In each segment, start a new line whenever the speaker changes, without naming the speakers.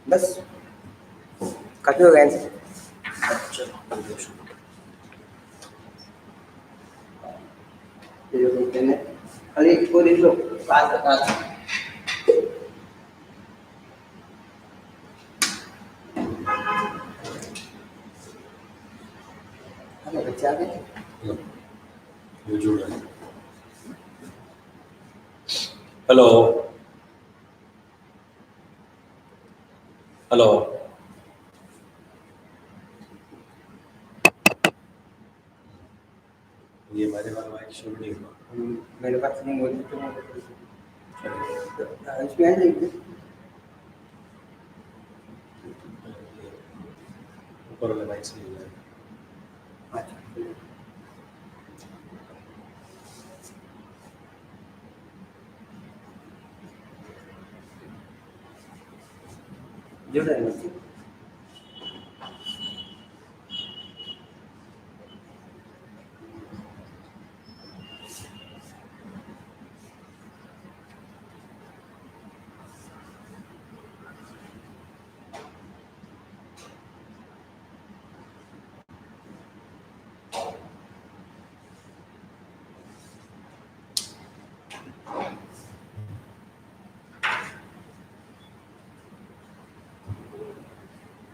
बस काफी हो गया इनसे। खाली इसको लिख लो बात बता। हेलो बच्चे आ गए।
ये जुड़ रहे हैं। हेलो हेलो ये मेरे वाला माइक शुरू नहीं हुआ।
मेरे पास नहीं बोली तो इसमें है लिख दे।
ऊपर वाला माइक से हुआ है।
अच्छा जुड़ रहे हैं बच्चे।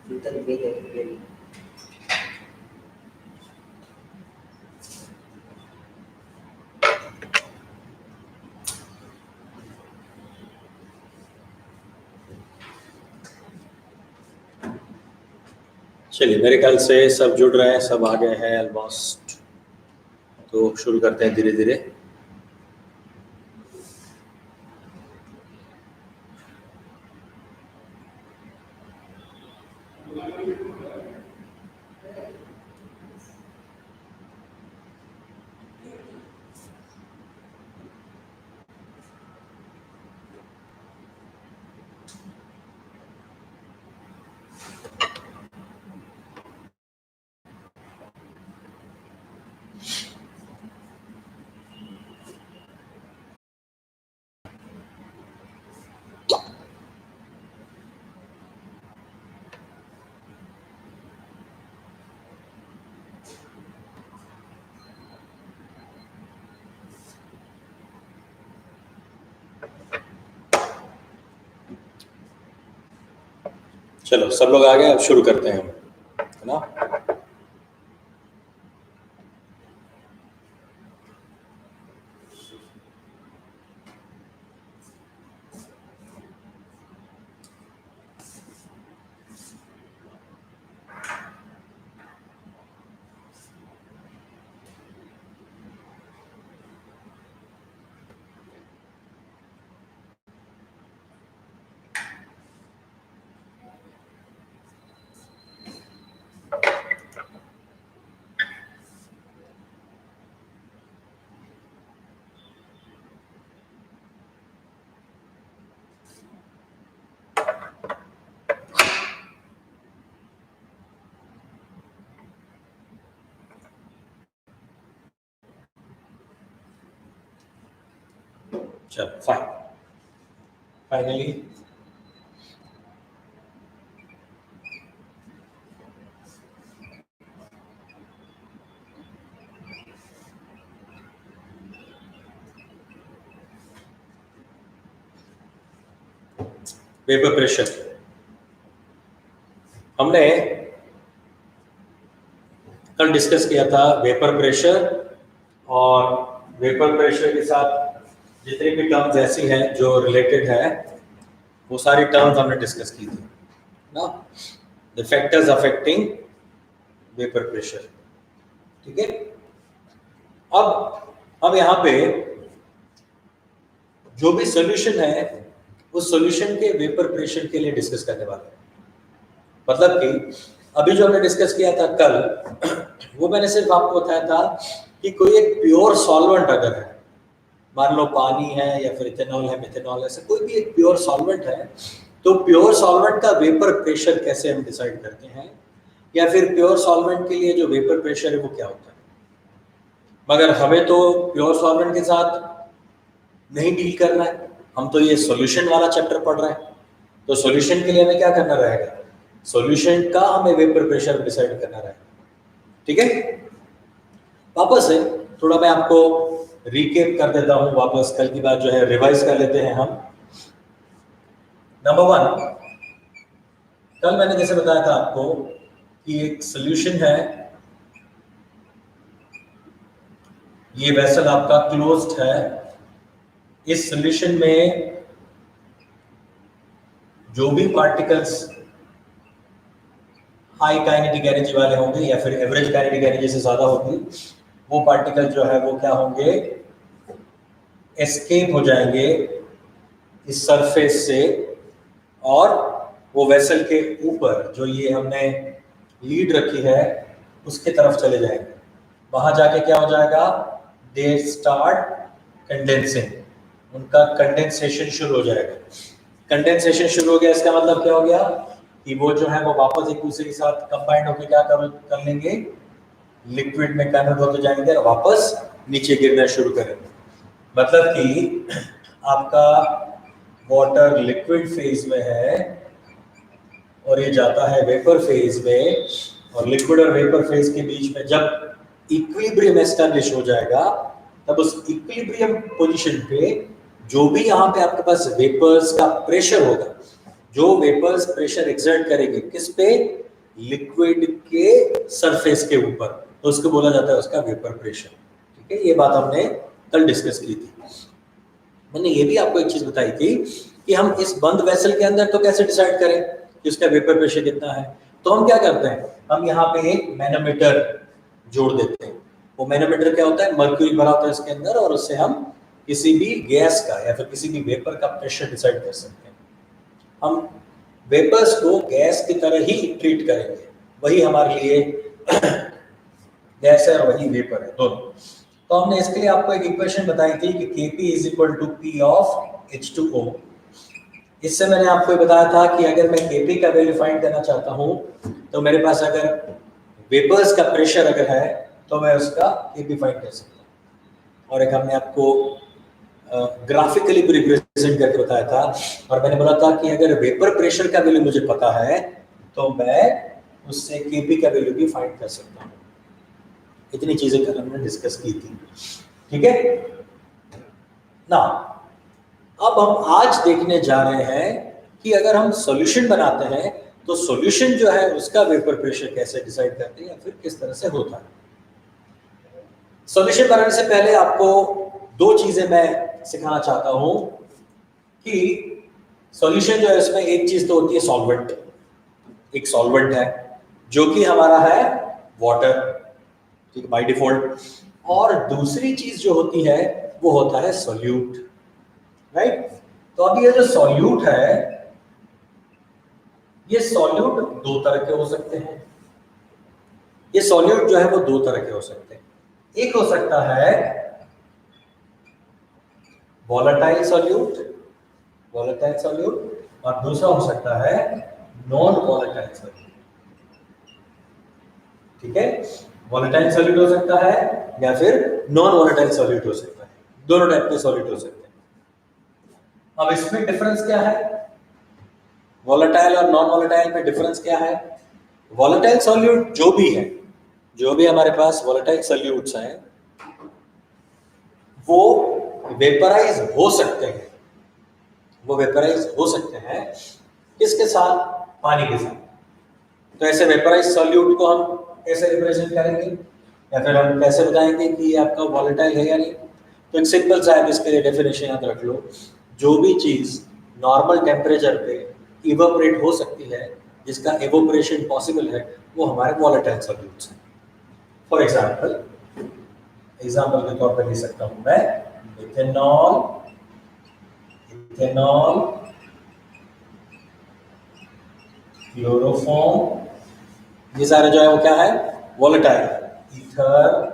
भीतर भेजे
चलिए मेरे ख्याल से सब जुड़ रहे हैं, सब आ गए हैं ऑलमोस्ट। तो शुरू करते हैं धीरे धीरे। चलो सब लोग आ गए, अब शुरू करते हैं हम, है ना। चलो फाइनली वेपर प्रेशर हमने कल डिस्कस किया था। वेपर प्रेशर और वेपर प्रेशर के साथ जितनी भी टर्म्स ऐसी हैं जो रिलेटेड है वो सारी टर्म्स हमने डिस्कस की थी ना। The factors affecting vapour pressure, ठीक है। अब हम यहाँ पे जो भी सॉल्यूशन है उस सॉल्यूशन के वेपर प्रेशर के लिए डिस्कस करने वाले हैं। मतलब कि अभी जो हमने डिस्कस किया था कल, वो मैंने सिर्फ आपको बताया था कि कोई एक प्योर सॉल्वेंट अगर है, मान लो पानी है या फिर इथेनॉल है, मिथेनॉल है, ऐसे कोई भी एक प्योर सॉल्वेंट है, तो प्योर सॉल्वेंट का वेपर प्रेशर कैसे हम डिसाइड करते हैं, या फिर प्योर सॉल्वेंट के लिए जो वेपर प्रेशर है वो क्या होता है। मगर हमें तो प्योर सॉल्वेंट के साथ नहीं डील करना है, हम तो ये सॉल्यूशन वाला चैप्टर पढ़ रहे हैं, तो सॉल्यूशन के लिए हमें क्या करना रहेगा, सॉल्यूशन का हमें वेपर प्रेशर डिसाइड करना रहेगा। ठीक है, वापस से थोड़ा मैं आपको रिकेप कर देता हूं, वापस कल की बात जो है रिवाइज कर लेते हैं हम। नंबर 1, कल मैंने जैसे बताया था आपको कि एक सॉल्यूशन है, ये वेसल आपका क्लोज्ड है, इस सॉल्यूशन में जो भी पार्टिकल्स हाई काइनेटिक एनर्जी वाले होंगे या फिर एवरेज काइनेटिक एनर्जी से ज्यादा होगी, वो पार्टिकल जो है वो क्या होंगे, एस्केप हो जाएंगे इस सरफेस से और वो वेसल के ऊपर जो ये हमने लीड रखी है उसके तरफ चले जाएंगे। वहां जाके क्या हो जाएगा, दे स्टार्ट कंडेंसिंग, उनका कंडेंसेशन शुरू हो जाएगा। कंडेंसेशन शुरू हो गया, इसका मतलब क्या हो गया कि वो जो है वो वापस एक दूसरे के साथ कंबाइंड होकर क्या कर लेंगे, लिक्विड में कन्वर्ट होते जाएंगे और वापस नीचे गिरना शुरू करेंगे। मतलब कि आपका वाटर लिक्विड फेज में है और ये जाता है वेपर फेज में, और लिक्विड और वेपर फेज के बीच में जब इक्विलिब्रियम एस्टैब्लिश हो जाएगा, तब उस इक्विलिब्रियम पोजीशन पे जो भी यहाँ पे आपके पास वेपर्स का प्रेशर होगा, जो वेपर्स प्रेशर एक्सर्ट करेंगे किस पे, लिक्विड के सरफेस के ऊपर, तो उसको बोला जाता है उसका वेपर प्रेशर। ठीक है, ये बात हमने कल डिस्कस की थी। मैंने ये भी आपको एक चीज बताई थी कि हम इस बंद वेसल के अंदर तो कैसे डिसाइड करें कि उसका वेपर प्रेशर कितना है। तो हम क्या करते हैं, हम यहाँ पे एक मैनोमीटर जोड़ देते हैं। वो मैनोमीटर क्या होता है, मर्क्यूरी भरा होता है इसके अंदर, और उससे हम किसी भी गैस का या फिर किसी भी वेपर का प्रेशर डिसाइड कर सकते हैं। हम वेपर्स को गैस की तरह ही ट्रीट करेंगे, वही हमारे लिए गैस है और वही वेपर है दोनों। तो हमने इसके लिए आपको एक इक्वेशन बताई थी कि Kp is equal to P of H2O। इससे मैंने आपको ये बताया था कि अगर मैं Kp का वैल्यू फाइंड करना चाहता हूं, तो मेरे पास अगर वेपर्स का प्रेशर अगर है तो मैं उसका Kp फाइंड कर सकता हूं। और एक हमने आपको ग्राफिकली भी रिप्रेजेंट करके बताया था, और मैंने बोला था कि अगर वेपर प्रेशर का वैल्यू मुझे पता है तो मैं उससे Kp का वैल्यू भी फाइंड कर सकता हूँ। इतनी चीजें कल हमने डिस्कस की थी। ठीक है ना, अब हम आज देखने जा रहे हैं कि अगर हम सॉल्यूशन बनाते हैं तो सॉल्यूशन जो है उसका वेपर प्रेशर कैसे डिसाइड करते हैं या फिर किस तरह से होता है। सॉल्यूशन बनाने से पहले आपको दो चीजें मैं सिखाना चाहता हूं कि सॉल्यूशन जो है उसमें एक चीज तो होती है सॉल्वेंट, एक सॉल्वेंट है जो कि हमारा है वाटर, ठीक है, बाय डिफॉल्ट। और दूसरी चीज जो होती है वो होता है सॉल्यूट, राइट। तो अब ये जो सॉल्यूट है, ये सॉल्यूट दो तरह के हो सकते हैं। ये सॉल्यूट जो है वो दो तरह के हो सकते हैं। एक हो सकता है वोलेटाइल सॉल्यूट, वोलेटाइल सॉल्यूट, और दूसरा हो सकता है नॉन वोलेटाइल सॉल्यूट। ठीक है, वोलेटाइल सॉल्यूट हो सकता है या फिर नॉन वोलेटाइल सॉल्यूट हो सकता है, दोनों टाइप के सॉल्यूट हो सकते हैं। अब इसमें डिफरेंस क्या है, वोलेटाइल और नॉन वोलेटाइल में डिफरेंस क्या है। वोलेटाइल सॉल्यूट जो भी है, जो भी हमारे पास वोलेटाइल सॉल्यूट्स हैं, वो वेपराइज हो सकते हैं, वो वेपराइज हो सकते हैं किसके साथ, पानी के साथ। तो ऐसे वेपराइज सॉल्यूट को हम कैसे रिप्रेजेंट करेंगे, या फिर हम कैसे बताएंगे कि ये आपका वोलेटाइल है या नहीं। तो एक सिंपल सा है, इसके लिए डेफिनेशन याद रख लो, जो भी चीज नॉर्मल टेम्परेचर पे इवेपोरेट हो सकती है, जिसका इवेपोरेशन पॉसिबल है, वो हमारे वोलेटाइल सॉल्यूट्स हैं। फॉर एग्जांपल के तौर पर ले सकता हूं मैं इथेनॉल, इथेनॉल, क्लोरोफॉर्म, ये सारे जो है वो क्या है, वोलेटाइल। ईथर,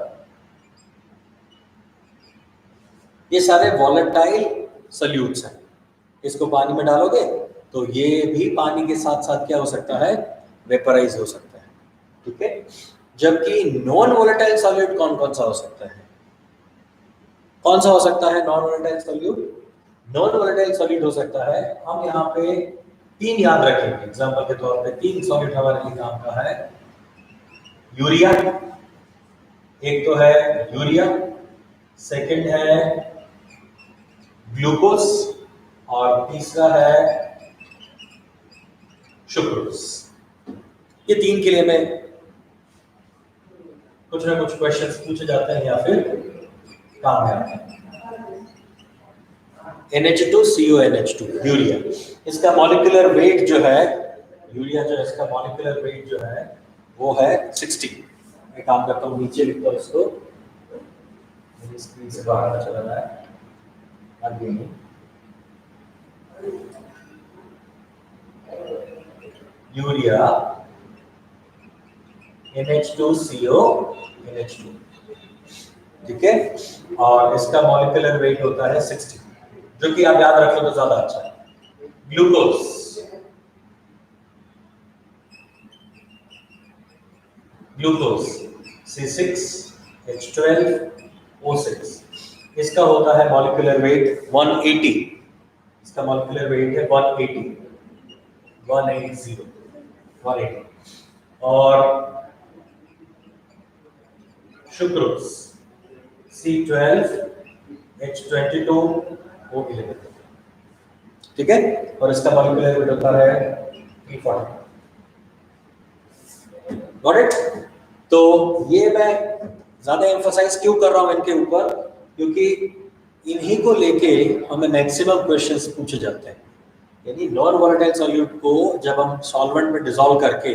ये सारे वोलेटाइल सॉल्यूट्स हैं। इसको पानी में डालोगे तो ये भी पानी के साथ साथ क्या हो सकता है, वेपराइज हो सकता है। ठीक है, जबकि नॉन वोलेटाइल सॉल्यूट कौन कौन सा हो सकता है, कौन सा हो सकता है non volatile solute? Non volatile solute हो सकता है, हम यहाँ पे 3 याद रखेंगे एग्जांपल के तौर पे। 3 सॉल्यूट हमारे लिए काम का है। यूरिया, एक तो है यूरिया, सेकंड है ग्लूकोज और तीसरा है सुक्रोज। ये 3 के लिए मैं कुछ ना कुछ क्वेश्चंस पूछे जाते हैं या फिर काम में आते हैं। NH2CONH2 यूरिया, इसका मॉलिक्यूलर वेट जो है, यूरिया जो है इसका मॉलिक्यूलर वेट जो है वो है 60। मैं काम करता हूँ, नीचे लिखता हूँ इसको, मेरी स्क्रीन से बाहर चला रहा है आगे नहीं। यूरिया NH2CONH2, ठीक है, और इसका मॉलिक्यूलर वेट होता है 60, जो कि आप याद रख लो तो ज्यादा अच्छा है। ग्लूकोज, ग्लूकोज C6H12O6, इसका होता है मॉलिक्यूलर वेट 180, इसका मॉलिक्यूलर वेट है 180। और सुक्रोज C12H22O11, ठीक है, और इसका मॉलिक्यूलर वेट होता है 340। Got it? तो ये मैं ज्यादा एम्फसाइज क्यों कर रहा हूं इनके ऊपर, क्योंकि इन्हीं को लेके हमें मैक्सिमम क्वेश्चंस पूछे जाते हैं। यानी नॉन वोलेटाइल सॉल्यूट को जब हम सॉल्वेंट में डिसॉल्व करके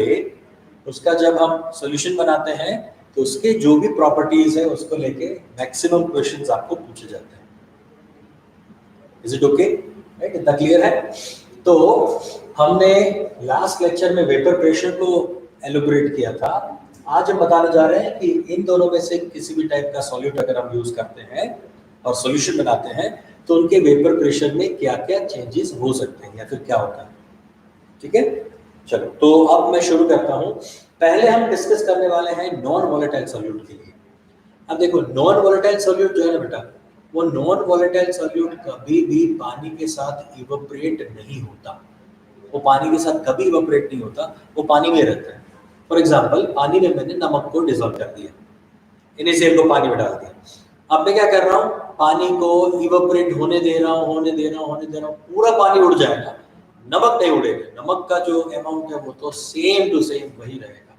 उसका जब हम सॉल्यूशन बनाते हैं तो उसके जो भी प्रॉपर्टीज है उसको लेके मैक्सिमम क्वेश्चंस आपको पूछे जाते हैं। Is it okay? राइट, इतना क्लियर है? तो हमने लास्ट लेक्चर में वेपर प्रेशर को एलोबरेट किया था। आज हम बताने जा रहे हैं कि इन दोनों में से किसी भी टाइप का सॉल्यूट अगर हम यूज करते हैं और सॉल्यूशन बनाते हैं तो उनके वेपर प्रेशर में क्या क्या चेंजेस हो सकते हैं या फिर क्या होता है। ठीक है, चलो तो अब मैं शुरू करता हूं। पहले हम डिस्कस करने वाले हैं नॉन वोलेटाइल सॉल्यूट के लिए। अब देखो, नॉन वोलेटाइल सॉल्यूट जो है ना बेटा, वो नॉन वोलेटाइल सॉल्यूट कभी भी पानी के साथ इवेपोरेट नहीं होता। वो पानी के साथ कभी इवेपोरेट नहीं होता, वो पानी में रहता है। फॉर एग्जांपल, पानी में मैंने नमक को डिसॉल्व कर दिया, NaCl को पानी में डाल दिया। अब मैं क्या कर रहा हूँ, पानी को इवेपोरेट होने दे रहा हूँ, पूरा पानी उड़ जाएगा, नमक नहीं उड़ेगा। नमक का जो अमाउंट है वो तो सेम टू सेम वही रहेगा,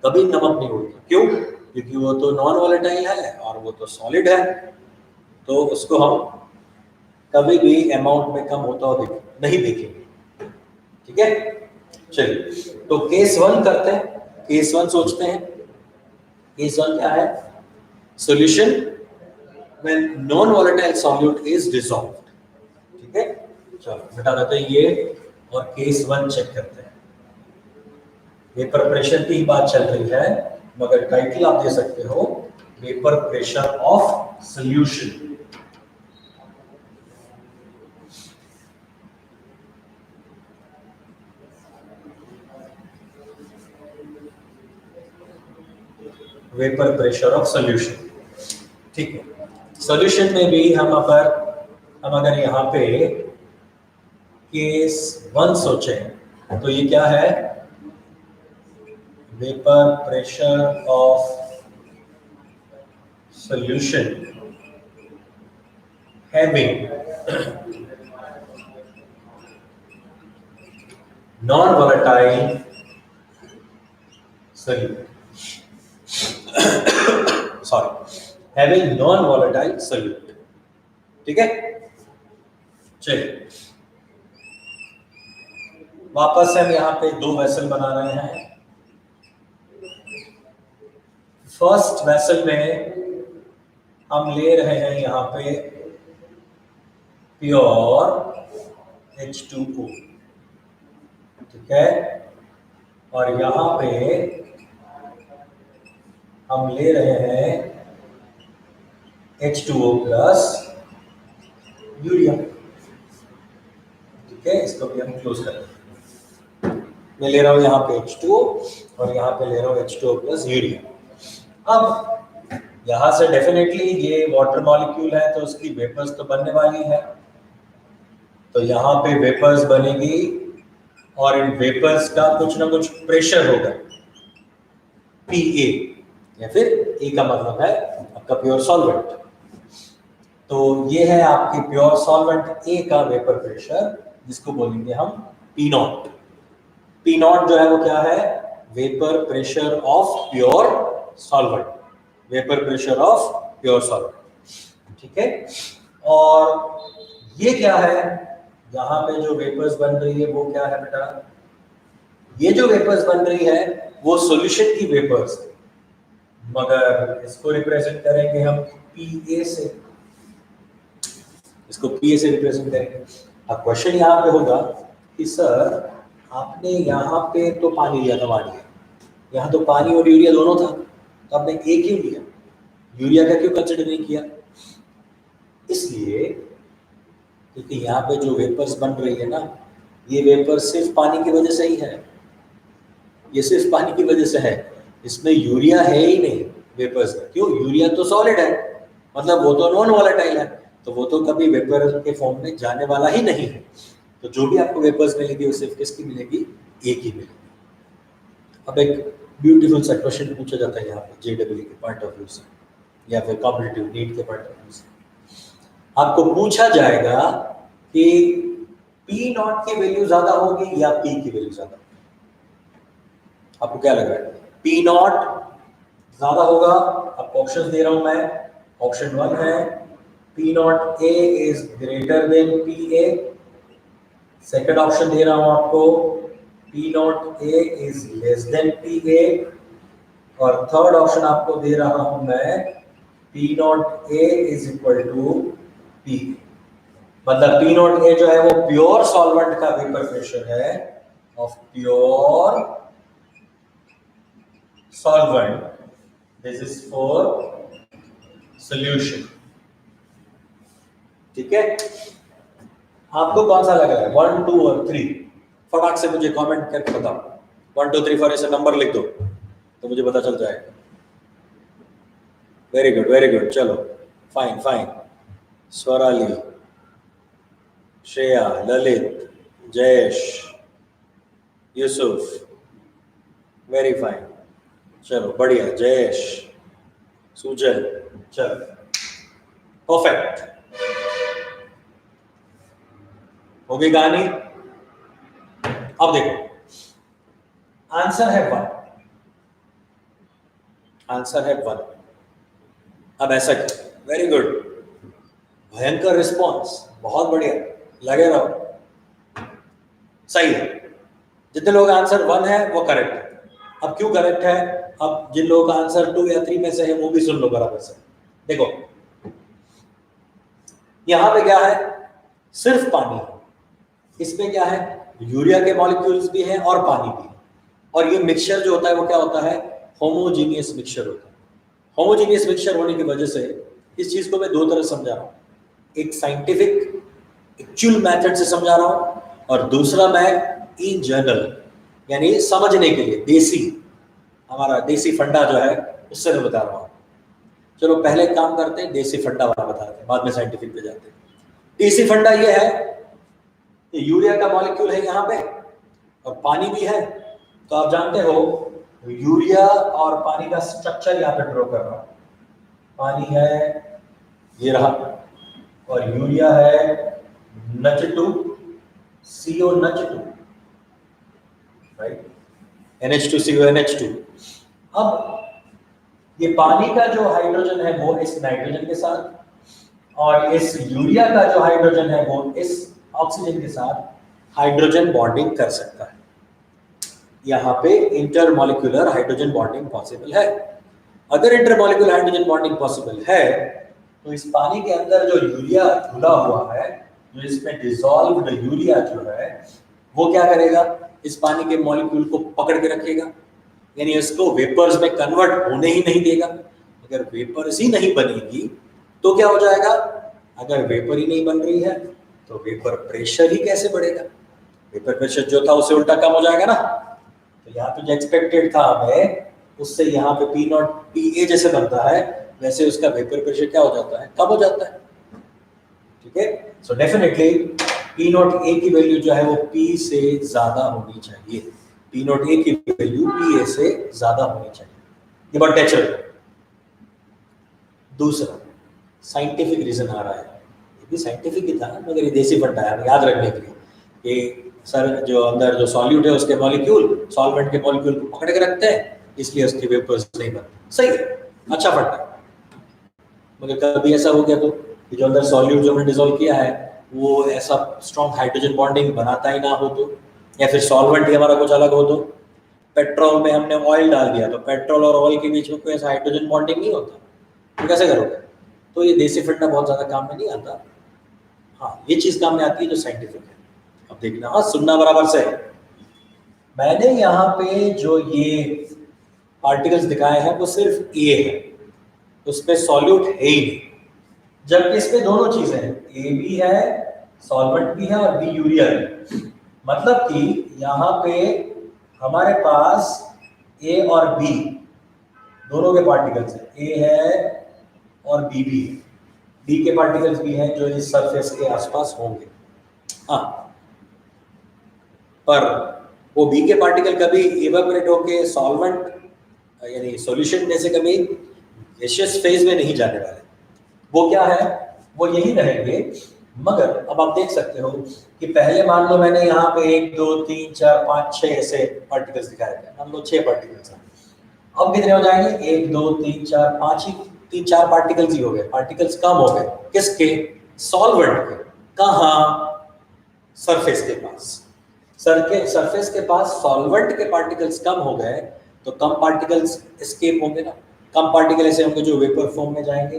कभी नमक नहीं उड़ेगा। क्यों? क्योंकि वो तो नॉन वोलेटाइल है और वो तो सॉलिड है, तो उसको हम कभी भी अमाउंट में कम होता हुआ नहीं देखेंगे। ठीक है, चलिए तो केस 1 करते हैं। केस 1 सोचते हैं। केस 1 क्या है? Solution when non-volatile solute is dissolved। ठीक है, चलो बता देते हैं ये, और केस 1 चेक करते हैं। वेपर प्रेशर की ही बात चल रही है, मगर टाइटल आप दे सकते हो vapour pressure of solution. Vapour pressure of solution, ठीक है। सॉल्यूशन में भी हम अगर यहाँ पे केस 1 सोचें तो ये क्या है? Vapour pressure of solution having non volatile solute, sorry, having non volatile solute. ठीक है, चलिए वापस हम यहाँ पे 2 वेसल बना रहे हैं। फर्स्ट वेसल में हम ले रहे हैं यहाँ पे प्योर H2O, ठीक है, और यहाँ पे हम ले रहे हैं H2O प्लस यूरिया। ठीक है, इसको भी हम क्लोज कर देंगे। मैं ले रहा हूं यहाँ पे H2O और यहाँ पे ले रहा हूँ H2O प्लस यूरिया। अब यहां से डेफिनेटली ये वाटर मॉलिक्यूल है तो उसकी वेपर्स तो बनने वाली है, तो यहाँ पे वेपर्स बनेगी और इन वेपर्स का कुछ ना कुछ प्रेशर होगा Pa, या फिर A का मतलब है आपका प्योर सॉल्वेंट। तो ये है आपके प्योर सॉल्वेंट A का वेपर प्रेशर, जिसको बोलेंगे हम P नॉट। P नॉट जो है वो क्या है? Vapour pressure of pure solvent, vapour pressure of pure solvent, ठीक है। और ये क्या है? यहाँ पे जो वेपर्स बन रही है वो क्या है बेटा? ये जो वेपर्स बन रही है वो सॉल्यूशन की वेपर्स है, मगर इसको रिप्रेजेंट करेंगे हम Pa से, इसको Pa से रिप्रेजेंट करेंगे। अब क्वेश्चन यहाँ पे होगा कि सर आपने यहाँ पे तो पानी लिया था, मानिए यहाँ तो पानी और यूरिया दोनों था, तो आपने A क्यों लिया? यूरिया का क्यों कंसिडर नहीं किया? इसलिए क्योंकि यहाँ पे जो वेपर्स बन रही है ना, ये वेपर सिर्फ पानी की वजह से ही है, ये सिर्फ पानी की वजह से है, इसमें यूरिया है ही नहीं वेपर्स में। क्यों? यूरिया तो सॉलिड है, मतलब वो तो नॉन वॉलेटाइल है, तो वो तो कभी वेपर के फॉर्म में जाने वाला ही नहीं है। तो जो भी आपको वेपर्स मिलेगी वो सिर्फ किसकी मिलेगी? A की मिलेगी। अब एक ब्यूटीफुल सा क्वेश्चन पूछा जाता है यहाँ पे JEE के पॉइंट ऑफ व्यू से, या फिर कॉम्पिटिटिव नीट के पॉइंट ऑफ व्यू से। आपको पूछा जाएगा कि P नॉट की वैल्यू ज्यादा होगी या P की वैल्यू ज्यादा? आपको क्या लग रहा है? P नॉट ज्यादा होगा? आपको ऑप्शन दे रहा हूं मैं। ऑप्शन 1 है P not A is greater than Pa। Second option दे रहा हूं आपको P not A is less than Pa। और थर्ड ऑप्शन आपको दे रहा हूं मैं P not A is equal to P। मतलब P नॉट A जो है वो प्योर सॉल्वेंट का वेपर प्रेशर है of pure solvent, this is for solution, ठीक है। आपको कौन सा लग रहा है? 1, 2 और 3? फटाक से मुझे कमेंट करके बताओ। 1, 2, 3 4 ऐसे नंबर लिख दो तो मुझे पता चल जाएगा। वेरी गुड वेरी गुड, चलो fine fine. Swarali, Shreya, Lalit, Jayesh, Yusuf, very fine, चलो बढ़िया। जयेश, सुजल, चलो परफेक्ट हो गई कहानी। अब देखो आंसर है 1, आंसर है 1। अब ऐसा क्यों? वेरी गुड, भयंकर रिस्पॉन्स, बहुत बढ़िया, लगे रहो, सही है। जितने लोग आंसर 1 है वो करेक्ट है। अब क्यों करेक्ट है? अब जिन लोगों का आंसर 2 या 3 में से है वो भी सुन लो बराबर से। देखो यहां पे क्या है? सिर्फ पानी है, इसमें क्या है? यूरिया के मॉलिक्यूल्स भी हैं और पानी भी है, और ये मिक्सचर जो होता है वो क्या होता है? होमोजीनियस मिक्सचर होता है। होमोजीनियस मिक्सचर होने की वजह से इस चीज को मैं 2 तरह समझा रहा हूं, एक साइंटिफिक एक्चुअल मेथड से समझा रहा हूं, और दूसरा मैं इन जनरल यानी समझने के लिए देसी, हमारा देसी फंडा जो है उससे मैं बता रहा हूँ। चलो पहले काम करते हैं, देसी फंडा वाला बताते हैं, बाद में साइंटिफिक पे जाते हैं। देसी फंडा ये है कि यूरिया का मॉलिक्यूल है यहाँ पे और पानी भी है, तो आप जानते हो यूरिया और पानी का स्ट्रक्चर यहाँ पे ड्रॉ कर रहा हूँ। पानी है ये रहा, और यूरिया है NH2 CO NH2, right, NH2CO NH2। अब ये पानी का जो हाइड्रोजन है वो इस नाइट्रोजन के साथ, और इस यूरिया का जो हाइड्रोजन है वो इस ऑक्सीजन के साथ हाइड्रोजन बॉन्डिंग कर सकता है। यहाँ पे इंटरमॉलिक्यूलर हाइड्रोजन बॉन्डिंग पॉसिबल है। अगर इंटरमॉलिक्यूलर हाइड्रोजन बॉन्डिंग पॉसिबल है तो इस पानी के अंदर जो यूरिया घुला हुआ है, जो इसमें डिसॉल्व्ड यूरिया जो है वो क्या करेगा? इस पानी के मॉलिक्यूल को पकड़ के रखेगा, यानी इसको वेपर्स में कन्वर्ट होने ही नहीं देगा। अगर वेपर्स ही नहीं बनेगी तो क्या हो जाएगा? अगर वेपर ही नहीं बन रही है तो वेपर प्रेशर ही कैसे बढ़ेगा? वेपर प्रेशर जो था उससे उल्टा कम हो जाएगा ना। तो यहाँ पे जो एक्सपेक्टेड था हमें, उससे यहाँ पे P नॉट Pa जैसे बनता है वैसे उसका वेपर प्रेशर क्या हो जाता है, कम हो जाता है। ठीक है, so definitely P not a की वैल्यू जो है वो पी से ज्यादा होनी चाहिए, पी नॉट ए की वैल्यू पी ए से ज्यादा होनी चाहिए, ये बहुत नेचुरल। दूसरा साइंटिफिक रीजन आ रहा है, ये भी साइंटिफिक ही था मगर ये देसी फंडा है याद रखने के लिए कि सर जो अंदर जो सॉल्यूट है उसके मॉलिक्यूल सॉल्वेंट के मॉलिक्यूल को पकड़ के रखते हैं, इसलिए उसके वेपर्स नहीं बनते। सही है, अच्छा फंडा। मगर कभी ऐसा हो गया तो कि जो अंदर सॉल्यूट जो हमने डिसॉल्व किया है वो ऐसा स्ट्रॉन्ग हाइड्रोजन बॉन्डिंग बनाता ही ना हो तो, या फिर सॉल्वेंट ही हमारा कुछ अलग हो तो, पेट्रोल में हमने ऑयल डाल दिया तो पेट्रोल और ऑयल के बीच में कोई ऐसा हाइड्रोजन बॉन्डिंग नहीं होता, तो कैसे करोगे? तो ये देसी फंडा बहुत ज्यादा काम में नहीं आता। हाँ, ये चीज काम में आती है जो साइंटिफिक है। अब देखना, हाँ सुनना बराबर से। मैंने यहाँ पे जो ये पार्टिकल्स दिखाए हैं वो सिर्फ ए है, उसमें सॉल्यूट है ही नहीं, जबकि इसमें दोनों चीजें हैं, ए भी है, सॉल्वेंट भी है और बी यूरिया है। मतलब कि यहाँ पे हमारे पास ए और बी दोनों के पार्टिकल्स हैं, ए है और बी भी है, बी के पार्टिकल्स भी हैं जो इस सरफेस के आसपास होंगे। हाँ, पर वो बी के पार्टिकल कभी इवेपोरेट होके सॉल्वेंट यानी सॉल्यूशन में से कभी गैसियस फेज में नहीं जाने वाले, वो क्या है, वो यही रहेंगे। मगर अब आप देख सकते हो कि पहले मान लो मैंने यहाँ पे 1 2 3 4 5 6 ऐसे पार्टिकल्स दिखाए थे, मान लो 6 पार्टिकल्स हैं। अब कितने हो जाएंगे, 1 2 3 4 5 ही, 3-4 पार्टिकल्स ही हो गए, पार्टिकल्स कम हो गए किसके, सॉल्वेंट के। कहाँ, सरफेस के पास, सरफेस के पास सॉल्वेंट के पार्टिकल्स कम हो गए तो कम पार्टिकल्स एस्केप होंगे ना, कम पार्टिकल ऐसे होंगे जो वेपर फॉर्म में जाएंगे,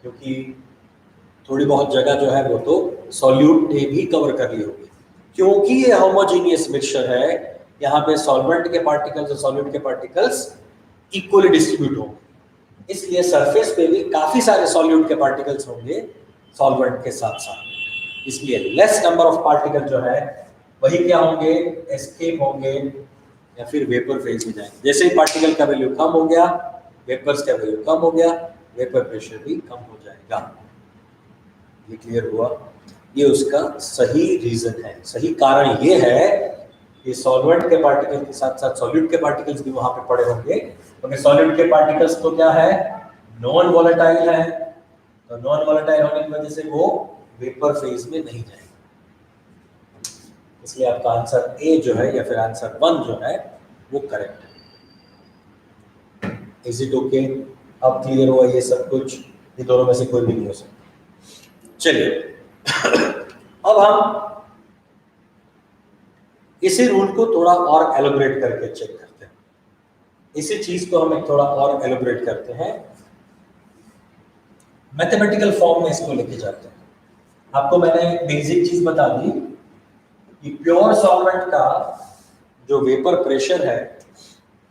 क्योंकि थोड़ी बहुत जगह जो है वो तो सॉल्यूट ने भी कवर कर ली होगी। क्योंकि ये होमोजीनियस मिक्सचर है, यहाँ पे सॉल्वेंट के पार्टिकल्स और सॉल्यूट के पार्टिकल्स इक्वली डिस्ट्रीब्यूट होंगे, इसलिए सरफेस पे भी काफी सारे सॉल्यूट के पार्टिकल्स होंगे सॉल्वेंट के साथ साथ, इसलिए लेस नंबर ऑफ पार्टिकल जो है वही क्या होंगे, एस्केप होंगे या फिर वेपर फेज में जाएंगे। जैसे ही पार्टिकल का वैल्यू कम हो गया, वेपर्स का वैल्यू कम हो गया, वेपर प्रेशर भी कम हो जाएगा। ये क्लियर हुआ? ये उसका सही रीजन है, सही कारण ये है कि सॉल्वेंट के पार्टिकल के साथ साथ सॉल्यूट के पार्टिकल्स भी वहां पे पड़े होंगे, क्योंकि सॉल्यूट के पार्टिकल्स तो क्या है, नॉन वोलेटाइल है, तो नॉन वोलेटाइल होने की वजह से वो वेपर फेज में नहीं जाएगा। इसलिए आपका आंसर ए जो है या फिर आंसर 1 जो है वो करेक्ट है। Is it okay? अब क्लियर हुआ ये सब कुछ, ये दोनों में से कोई भी नहीं हो सकता। चलिए अब हम इसी रूल को थोड़ा और एलोबरेट करके चेक करते हैं, इसी चीज को हम एक थोड़ा और एलोबरेट करते हैं, मैथमेटिकल फॉर्म में इसको लेके जाते हैं। आपको मैंने बेसिक चीज बता दी कि प्योर सॉल्वेंट का जो वेपर प्रेशर है,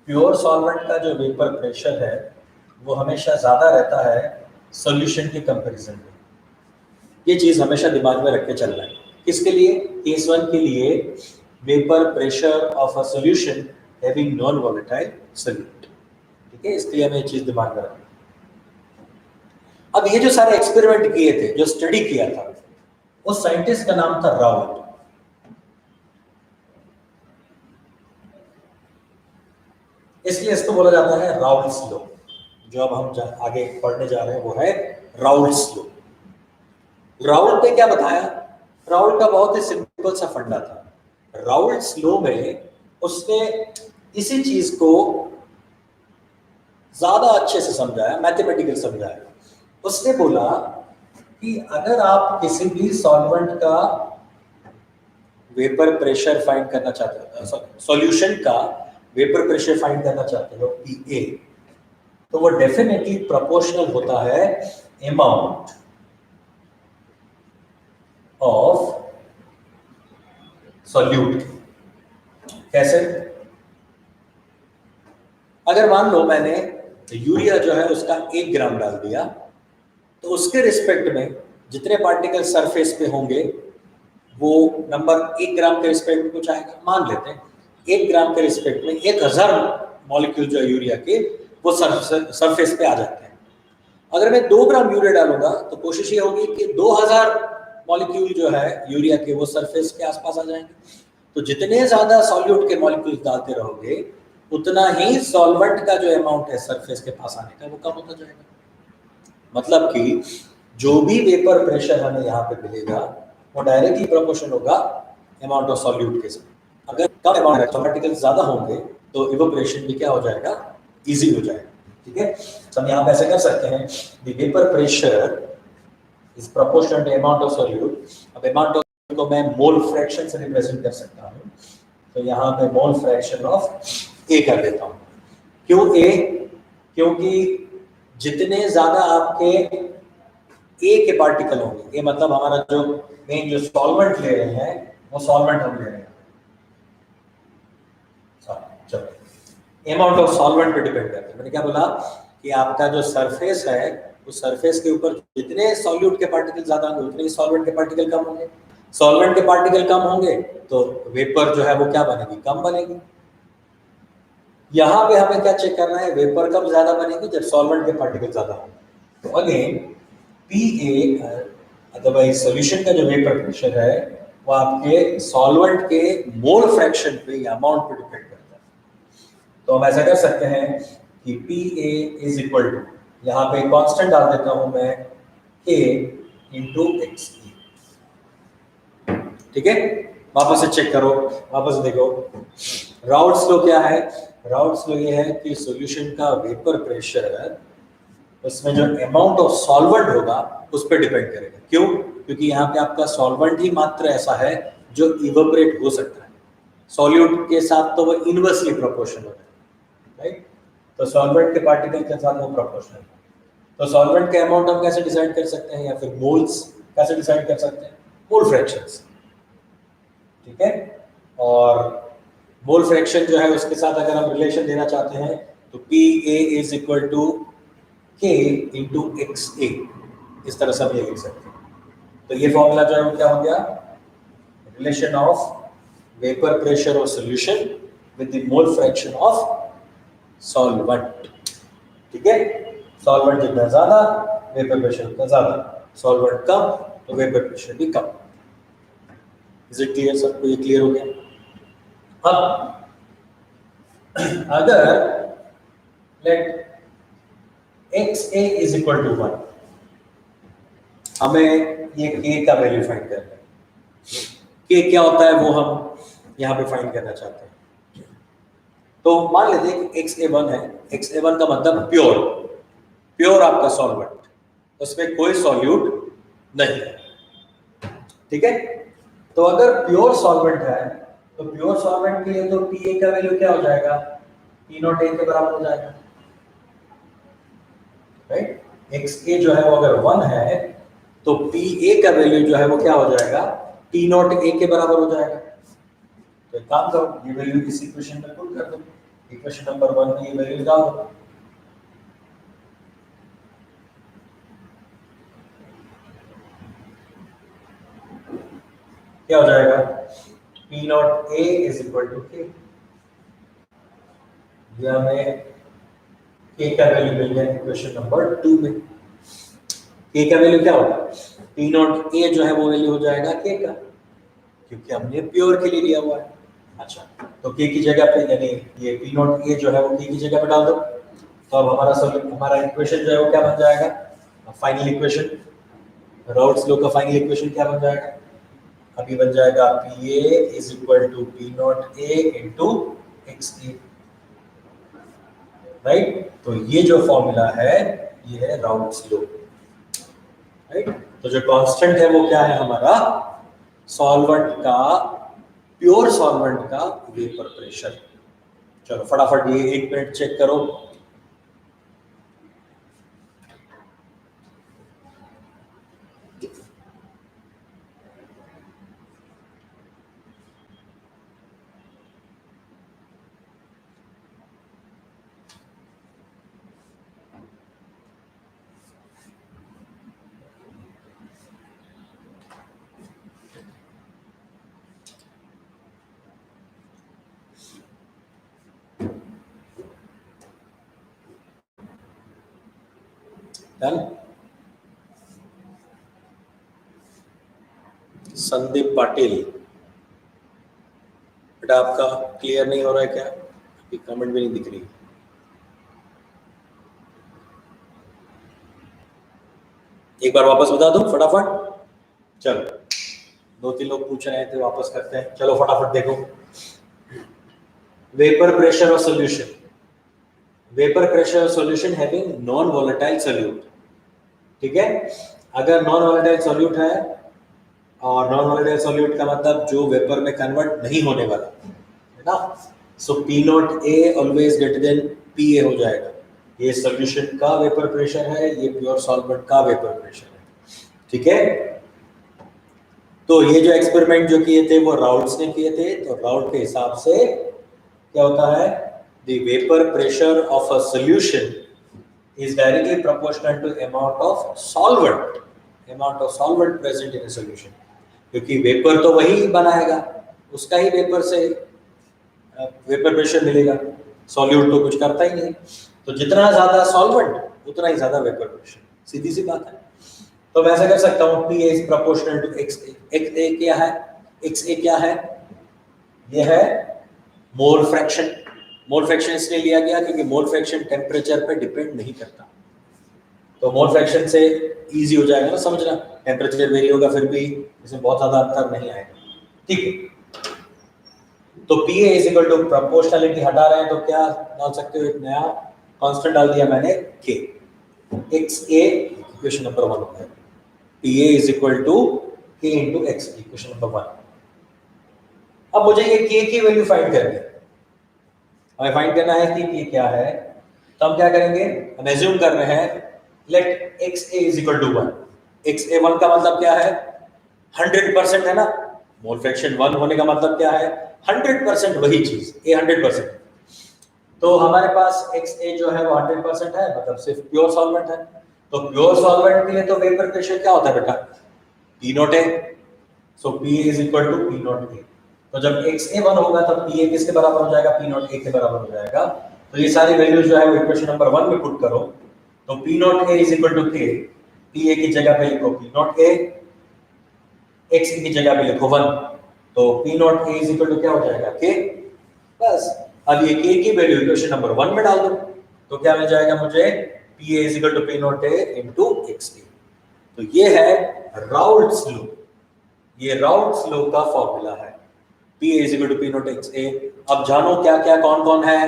प्योर सॉल्वेंट का जो वेपर प्रेशर है वो हमेशा ज्यादा रहता है सॉल्यूशन के कंपैरिजन में। ये चीज हमेशा दिमाग में रख के चलना है। किसके लिए? केस 1 के लिए, vapour pressure of a solution having non volatile solute. ठीक है, इसके लिए हमें ये चीज दिमाग में रखना। अब ये जो सारे एक्सपेरिमेंट किए थे, जो स्टडी किया था, उस साइंटिस्ट का नाम था राउल्ट। इसलिए इसको बोला जाता है राउल्ट्स लॉ। जो अब हम आगे पढ़ने जा रहे हैं वो है राउल्ट्स लॉ। राउल्ट ने क्या बताया? राउल्ट का बहुत ही सिंपल सा फंडा था। राउल्ट्स लॉ में उसने इसी चीज को ज्यादा अच्छे से समझाया, मैथमेटिकल समझाया। उसने बोला कि अगर आप किसी भी सॉल्वेंट का वेपर प्रेशर फाइंड करना चाहते हो, सॉल्यूशन का वेपर प्रेशर फाइंड करना चाहते हो PA, तो वो डेफिनेटली प्रोपोर्शनल होता है अमाउंट ऑफ सॉल्यूट। कैसे? अगर मान लो मैंने यूरिया जो है उसका 1 ग्राम डाल दिया, तो उसके रिस्पेक्ट में जितने पार्टिकल सरफेस पे होंगे वो नंबर 1 ग्राम के रिस्पेक्ट में कुछ आएगा। मान लेते हैं 1 ग्राम के रिस्पेक्ट में 1000 मॉलिक्यूल जो है यूरिया के वो सरफेस पे आ जाते हैं। अगर मैं 2 ग्राम यूरिया डालूंगा तो कोशिश ये होगी कि 2000 मॉलिक्यूल जो है यूरिया के वो सरफेस के आसपास आ जाएंगे। तो जितने ज्यादा सॉल्यूट के मॉलिक्यूल डालते रहोगे उतना ही सॉल्वेंट का जो अमाउंट है सरफेस के पास आने का वो कम होता जाएगा। मतलब कि जो भी वेपर प्रेशर हमें यहाँ पे मिलेगा वो डायरेक्टली प्रोपोर्शनल होगा अमाउंट ऑफ सॉल्यूट के साथ। अगर कम अमाउंट ऑफ पार्टिकल्स ज्यादा होंगे तो इवेपोरेशन भी क्या हो जाएगा, इजी हो जाएगा। ठीक है, तो हम यहाँ पे ऐसे कर सकते हैं the vapour pressure is proportional to amount of solute. अब अमाउंट ऑफ को मैं मोल फ्रैक्शन से रिप्रेजेंट कर सकता हूँ, तो यहाँ पे मोल फ्रैक्शन ऑफ ए कर देता हूँ। क्यों ए? क्योंकि जितने ज्यादा आपके ए के पार्टिकल होंगे, ये मतलब हमारा जो मेन जो सॉल्वेंट ले रहे हैं वो सॉल्वेंट हम ले रहे हैं, चलो अमाउंट ऑफ सॉल्वेंट पे डिपेंड करता है। मैंने क्या बोला कि आपका जो सरफेस है उस सरफेस के ऊपर जितने सॉल्यूट के पार्टिकल ज्यादा होंगे उतने ही सॉल्वेंट के पार्टिकल कम होंगे। सॉल्वेंट के पार्टिकल कम होंगे तो वेपर जो है वो क्या बनेगी, कम बनेगी। यहाँ पे हमें क्या चेक करना है, वेपर कब ज्यादा बनेगी, जब सॉल्वेंट के पार्टिकल ज्यादा होंगे। तो अगेन पीए अदरवाइज सॉल्यूशन का जो वेपर प्रेशर है वो आपके सॉल्वेंट के मोल फ्रैक्शन पे या अमाउंट पे डिपेंड करता है। तो हम ऐसा कर सकते हैं कि पीए इज इक्वल टू, यहाँ पे कांस्टेंट डाल देता हूं मैं, के इंटू एक्स। ठीक है, वापस से चेक करो, वापस से देखो। राउट्स लो क्या है, राउट्स लो ये है कि सॉल्यूशन का वेपर प्रेशर है उसमें जो अमाउंट ऑफ सॉल्वेंट होगा उस पर डिपेंड करेगा। क्यों? क्योंकि यहाँ पे आपका सॉल्वेंट ही मात्र ऐसा है जो इवेपोरेट हो सकता है, सॉल्यूट के साथ तो वो इनवर्सली प्रोपोर्शनल है, राइट। तो सॉल्वेंट के पार्टिकल के साथ वो प्रोपोर्शनल है। तो सॉल्वेंट के अमाउंट हम कैसे डिसाइड कर सकते हैं, या फिर मोल्स कैसे डिसाइड कर सकते हैं, मोल फ्रैक्शंस। ठीक है, और मोल फ्रैक्शन जो है उसके साथ अगर हम रिलेशन देना चाहते हैं तो P A is equal to K into X A, इस तरह से हम ये लिख सकते हैं। तो ये फॉर्मूला जो है वो क्या हो गया, relation of vapour pressure of solution with the mole fraction of solvent. ठीक है, सॉल्वेंट जितना ज्यादा वेपर प्रेशर उतना ज्यादा, सॉल्वेंट कम तो वेपर प्रेशर भी कम। Is it clear? सबको ये क्लियर हो गया? अब अगर let XA is equal to 1, हमें ये K का वैल्यू फाइंड करना है। K क्या होता है वो हम यहाँ पे फाइंड करना चाहते हैं। तो मान लेते हैं कि XA1 है, XA1 का मतलब प्योर, प्योर आपका सॉल्वेंट, उसमें कोई सॉल्यूट नहीं है। ठीक है, तो अगर प्योर सॉल्वेंट है तो प्योर सॉल्वेंट के लिए तो PA का वैल्यू क्या हो जाएगा, P नॉट A के बराबर हो जाएगा, राइट। XA जो है वो अगर 1 है तो PA का वैल्यू जो है वो क्या हो जाएगा, P नॉट A के बराबर हो जाएगा। तो एक काम करो, ये वैल्यू इस इक्वेशन में पुट कर दो, इक्वेशन नंबर 1 में ये वैल्यू डाल दो। क्या हो जाएगा, P not A is equal to K। ये हमें K का वैल्यू मिल गया इक्वेशन नंबर 2 में। K का वैल्यू क्या होगा, P नॉट A जो है वो वैल्यू हो जाएगा K का, क्योंकि हमने प्योर के लिए लिया हुआ है। अच्छा, तो K की जगह पे यानी ये P नॉट A जो है वो K की जगह पे डाल दो, तो अब हमारा इक्वेशन जो है वो क्या बन जाएगा, फाइनल इक्वेशन, राउट्स लॉ का फाइनल इक्वेशन क्या बन जाएगा, अभी बन जाएगा PA is equal to P not A into XA, right. तो ये जो फॉर्मूला है ये है राउट्स लॉ, राइट। तो जो कांस्टेंट है वो क्या है हमारा, सॉल्वेंट का, प्योर सॉल्वेंट का वेपर प्रेशर। चलो फटाफट ये 1 मिनट चेक करो। डन। संदीप पाटिल, बेटा आपका क्लियर नहीं हो रहा है क्या? आपकी कमेंट भी नहीं दिख रही। एक बार वापस बता दो फटाफट। चलो, 2-3 लोग पूछ रहे थे, वापस करते हैं। चलो फटाफट देखो। वेपर प्रेशर और सॉल्यूशन। वेपर प्रेशर और solution having non volatile solute. ठीक है, अगर नॉन वोलेटाइल सॉल्यूट है, और नॉन वोलेटाइल सॉल्यूट का मतलब जो वेपर में कन्वर्ट नहीं होने वाला है ना, so P not A always greater than P A हो जाएगा। ये सॉल्यूशन का वेपर प्रेशर है, ये प्योर सॉल्वेंट का वेपर प्रेशर है। ठीक है, तो ये जो एक्सपेरिमेंट जो किए थे वो राउल्ट्स ने किए थे। तो राउल्ट के हिसाब से क्या होता है, the vapour pressure of a solution is directly proportional to amount of solvent present in a solution, क्योंकि वेपर तो वही बनाएगा, उसका ही वेपर से वेपर प्रेशर मिलेगा, सॉल्यूट तो कुछ करता ही नहीं। तो जितना ज्यादा सॉल्वेंट उतना ही ज्यादा वेपर प्रेशर, सीधी सी बात है। तो मैं ऐसा कर सकता हूँ, P is proportional to X A. X A क्या है? एक्स ए क्या है? यह है मोल फ्रैक्शन। मोल फ्रैक्शन इसलिए लिया गया क्योंकि मोल फ्रैक्शन टेम्परेचर पे डिपेंड नहीं करता। तो मोल फ्रैक्शन से इजी हो जाएगा ना समझना, टेम्परेचर वेरी होगा फिर भी इसमें बहुत ज्यादा अंतर नहीं आएगा। ठीक है, तो P A is equal to proportionality हटा रहे हैं तो क्या डाल सकते हो, एक नया कांस्टेंट डाल दिया मैंने, के। एक्स ए इक्वेशन नंबर 1 हो गया। P A is equal to K into X, equation number 1। अब मुझे ये के की वैल्यू फाइंड करनी है। हमें फाइंड करना है कि ये क्या है। तो हम क्या करेंगे, हम एज्यूम कर रहे हैं let X A is equal to 1। X A 1 का मतलब क्या है, 100% है ना। मोल फ्रैक्शन 1 होने का मतलब क्या है, 100% वही चीज, ए 100%। तो हमारे पास एक्स ए जो है वो 100% है, मतलब सिर्फ प्योर सॉल्वेंट है। तो प्योर सॉल्वेंट के लिए तो वेपर प्रेशर क्या होता है बेटा, P not A. So P is equal to P not A. तो जब एक्स ए 1 होगा तब पी ए किसके बराबर हो जाएगा, पी नॉट ए के बराबर हो जाएगा। तो ये सारी वैल्यूज जो है वो इक्वेशन नंबर 1 में पुट करो। तो P not A is equal to K, P A की जगह पे लिखो पी नॉट ए, एक्स की जगह पे लिखो 1। तो P not A is equal to क्या हो जाएगा, के। बस अब ये के की वैल्यू इक्वेशन नंबर 1 में डाल दो तो क्या मिल जाएगा मुझे, P A is equal to P not A into X A. तो ये है राउल्ट्स लॉ, ये राउल्ट्स लॉ का फॉर्मूला है, P is equal to P naught X A. अब जानो क्या क्या कौन कौन है।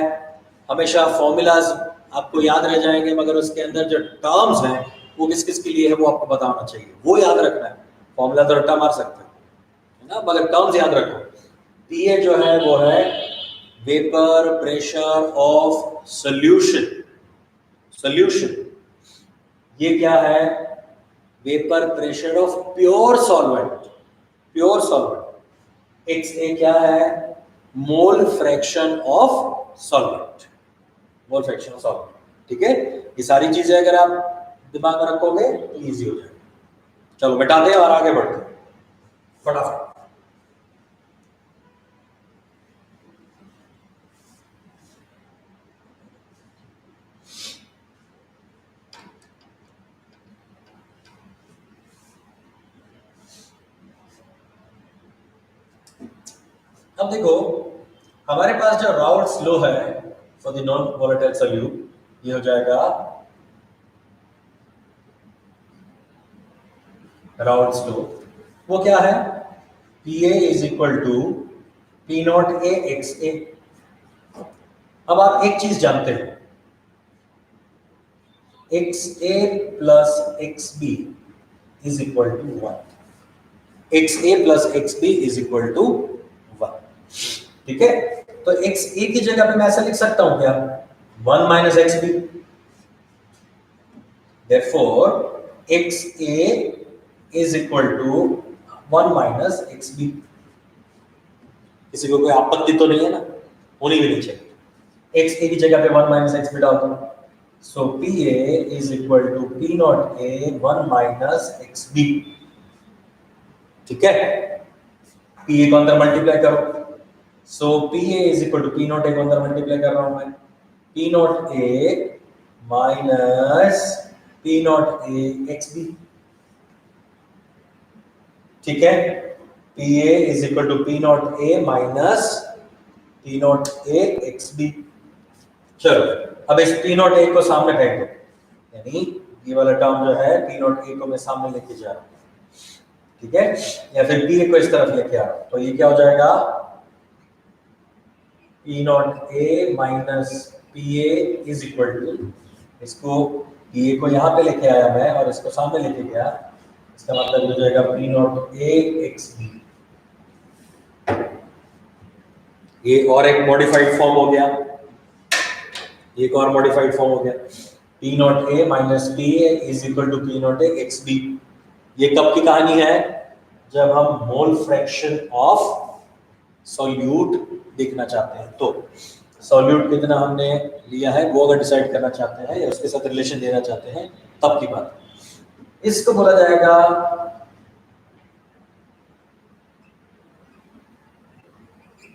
हमेशा फॉर्मूलाज आपको याद रह जाएंगे, मगर उसके अंदर जो टर्म्स हैं वो किस किस के लिए है वो आपको बताना चाहिए, वो याद रखना है। फॉर्मूला तो रट्टा मार सकते है ना, मगर टर्म्स याद रखो। P जो है वो है vapour pressure of solution. Solution ये क्या है, vapour pressure of pure solvent. Pure solvent. X A क्या है, mole fraction of solvent. Mole fraction of solvent. ठीक है, ये सारी चीजें अगर आप दिमाग में रखोगे तो इजी हो जाएगा। चलो मिटाते हैं और आगे बढ़ते हैं फटाफट। अब देखो हमारे पास जो राउल्ट्स लॉ है for the non volatile solute, ये हो जाएगा राउल्ट्स लॉ। वो क्या है, P A is equal to P not A X A. अब आप एक चीज जानते हो, X A plus X B is equal to 1। X A plus X B is equal to 1। ठीक है, तो एक्स ए की जगह पे मैं ऐसा लिख सकता हूं क्या, 1 minus X B. Therefore X A is equal to 1 minus X B. किसी को कोई आपत्ति तो नहीं है ना, होनी भी नहीं चाहिए। एक्स ए की जगह पे 1 माइनस एक्स बी डालता हूं, so P A is equal to P not A 1 minus X B. ठीक है, पी ए को अंदर मल्टीप्लाई करो, so P A is equal to P not A को अंदर मल्टीप्लाई कर रहा हूं मैं, P not A minus P not A X B, ठीक है, P A is equal to P not A minus P not A X B. चलो अब इस पी नॉट ए को सामने फेंक दो, यानी ये वाला टर्म जो है पी नॉट ए को मैं सामने लेके जा रहा हूं, ठीक है, या फिर पी ए को इस तरफ लेके आ रहा हूं, तो ये क्या हो जाएगा, P not A minus P A is equal to, इसको पी ए को यहाँ पे लेके आया मैं और इसको सामने लेके गया, इसका मतलब हो जाएगा P not A X B. ये और एक मॉडिफाइड फॉर्म हो गया, एक और मॉडिफाइड फॉर्म हो गया, P not A minus P A is equal to P not A X B. ये कब की कहानी है, जब हम मोल फ्रैक्शन ऑफ सॉल्यूट देखना चाहते हैं, तो सॉल्यूट कितना हमने लिया है वो अगर डिसाइड करना चाहते हैं या उसके साथ रिलेशन देना चाहते हैं तब की बात। इसको बोला जाएगा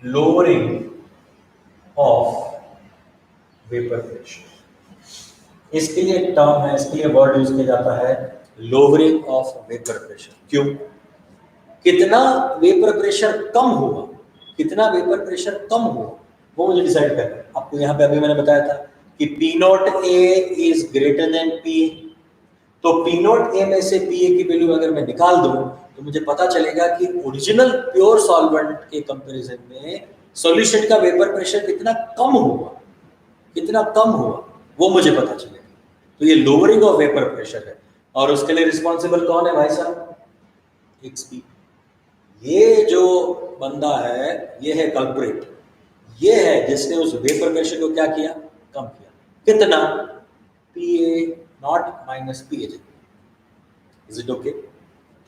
लोअरिंग ऑफ वेपर प्रेशर। इसके लिए एक टर्म है, इसके लिए वर्ड यूज किया जाता है लोअरिंग ऑफ वेपर प्रेशर। क्यों, कितना वेपर प्रेशर कम हुआ, कितना वेपर प्रेशर कम हुआ वो मुझे डिसाइड करना है। आपको यहाँ पे अभी मैंने बताया था कि P not A is greater then P, तो P नॉट A में से P A की वैल्यू अगर मैं निकाल दूं तो मुझे पता चलेगा कि ओरिजिनल प्योर सॉल्वेंट के कंपैरिजन में सॉल्यूशन का वेपर प्रेशर कितना कम हुआ, कितना कम हुआ वो मुझे पता चलेगा। तो ये लोअरिंग ऑफ वेपर प्रेशर है और उसके लिए रिस्पॉन्सिबल कौन है भाई साहब, XP। ये जो बंदा है ये है कल्प्रिट, ये है जिसने उस वेपर प्रेशर को क्या किया, कम किया। कितना, PA not minus PA, is it okay.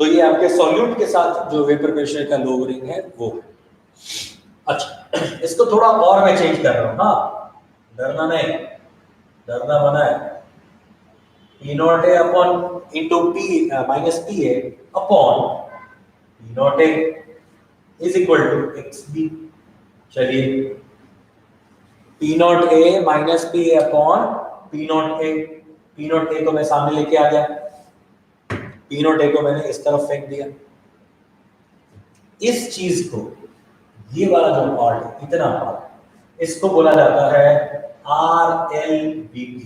तो ये आपके सॉल्यूट के साथ जो वेपर प्रेशर का लोअरिंग है वो है। अच्छा, इसको थोड़ा और मैं चेंज कर रहा हूं, हाँ डरना नहीं, डरना मना है। P not A upon into P minus PA upon P not A is equal to XB। चलिए P not A minus PA upon P not A, P not A को मैं सामने लेके आ गया, P नॉट A को मैंने इस तरफ फेंक दिया। इस चीज को, ये वाला जो पार्ट है, इतना पार्ट, इसको बोला जाता है RLVP,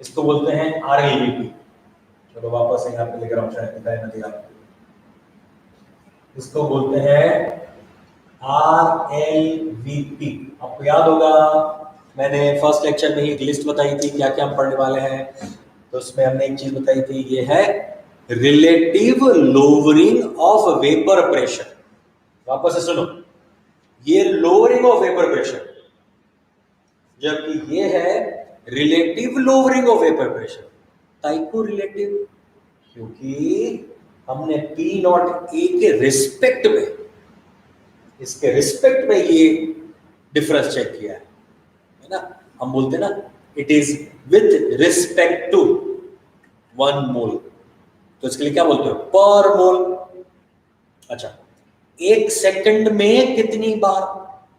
इसको बोलते हैं RLVP। चलो वापस यहाँ पे लिख रहा हूँ, शायद दिखाई ना दिया आपको। इसको बोलते हैं RLVP। आपको याद होगा मैंने फर्स्ट लेक्चर में ही एक लिस्ट बताई थी क्या क्या हम पढ़ने वाले हैं, तो उसमें हमने एक चीज बताई थी, ये है relative lowering of vapour pressure. वापस से सुनो, ये लोअरिंग ऑफ वेपर प्रेशर, जबकि ये है relative lowering of vapour pressure. टाइको रिलेटिव, क्योंकि हमने P नॉट A के रिस्पेक्ट में, इसके रिस्पेक्ट में ये डिफरेंस चेक किया है ना। हम बोलते हैं ना it is with respect to 1 mole, तो इसके लिए क्या बोलते हो, पर मोल। अच्छा, 1 सेकंड में कितनी बार,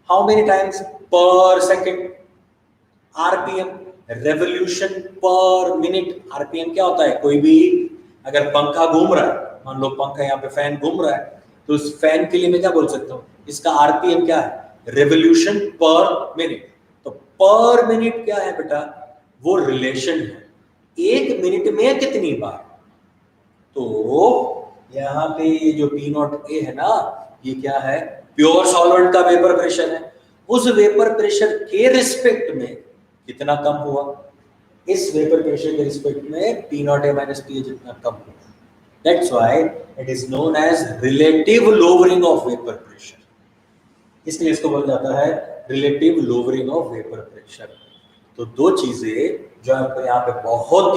हाउ मेनी टाइम्स पर सेकंड। आरपीएम, रेवोल्यूशन पर मिनट। आरपीएम क्या होता है, कोई भी अगर पंखा घूम रहा है, मान लो पंखा यहाँ पे फैन घूम रहा है, तो उस फैन के लिए मैं क्या बोल सकता हूँ, इसका आरपीएम क्या है, रेवोल्यूशन पर मिनट। तो पर मिनट क्या है बेटा, वो रिलेशन है, 1 मिनट में कितनी बार। तो यहाँ पे ये जो P नॉट A है ना, ये क्या है, प्योर सॉल्वेंट का वेपर प्रेशर है। उस वेपर प्रेशर के रिस्पेक्ट में कितना कम हुआ, इस वेपर प्रेशर के रिस्पेक्ट में P not A minus PA जितना कम हुआ। That's why it is known as relative lowering of vapor pressure। इसलिए इसको बोला जाता है relative lowering of vapor pressure। तो 2 चीजें जो आपको यहाँ पे बहुत